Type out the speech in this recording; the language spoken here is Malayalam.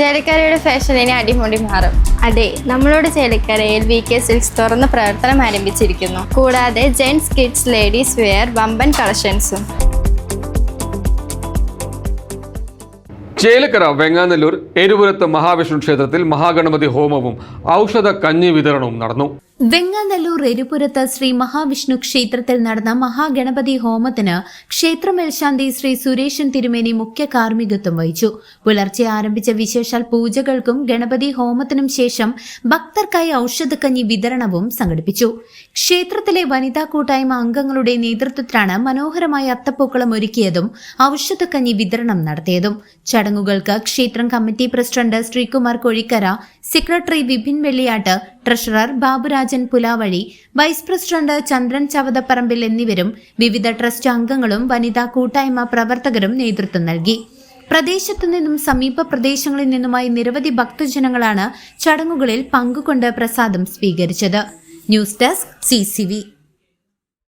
ചേലക്കരയുടെ ഫാഷൻ ഇനി അടിമുടി മാറും. അതെ, നമ്മളുടെ ചേലക്കരയിൽ VK സിൽക്സ് തുറന്ന് പ്രവർത്തനം ആരംഭിച്ചിരിക്കുന്നു. കൂടാതെ ജെന്റ്സ്, കിഡ്സ്, ലേഡീസ് വെയർ വമ്പൻ കളക്ഷൻസും. ചേലക്കര വെങ്ങാനല്ലൂർ എരുപുരത്ത് മഹാവിഷ്ണു ക്ഷേത്രത്തിൽ മഹാഗണപതി ഹോമവും ഔഷധ കഞ്ഞി വിതരണവും നടന്നു. വെങ്ങാനല്ലൂർ എരുപുരത്ത് ശ്രീ മഹാവിഷ്ണു ക്ഷേത്രത്തിൽ നടന്ന മഹാഗണപതി ഹോമത്തിന് ക്ഷേത്ര മേൽശാന്തി ശ്രീ സുരേഷൻ തിരുമേനി മുഖ്യ കാർമ്മികത്വം വഹിച്ചു. പുലർച്ചെ ആരംഭിച്ച വിശേഷാൽ പൂജകൾക്കും ഗണപതി ഹോമത്തിനും ശേഷം ഭക്തർക്കായി ഔഷധക്കഞ്ഞി വിതരണവും സംഘടിപ്പിച്ചു. ക്ഷേത്രത്തിലെ വനിതാ കൂട്ടായ്മ അംഗങ്ങളുടെ നേതൃത്വത്തിലാണ് മനോഹരമായ അത്തപ്പൂക്കളം ഒരുക്കിയതും ഔഷധക്കഞ്ഞി വിതരണം നടത്തിയതും. ചടങ്ങുകൾക്ക് ക്ഷേത്രം committee president Sreekumar Kozhikkara, secretary Vipin Velliyatt, treasurer Baburajan Pulavazhi, vice president Chandran Chavathapparambil എന്നിവരും വിവിധ ട്രസ്റ്റ് അംഗങ്ങളും വനിതാ കൂട്ടായ്മ പ്രവർത്തകരും നേതൃത്വം നൽകി. പ്രദേശത്തു നിന്നും സമീപ പ്രദേശങ്ങളിൽ നിന്നുമായി നിരവധി ഭക്തജനങ്ങളാണ് ചടങ്ങുകളിൽ പങ്കുകൊണ്ട് പ്രസാദം സ്വീകരിച്ചത്. News desk CCV.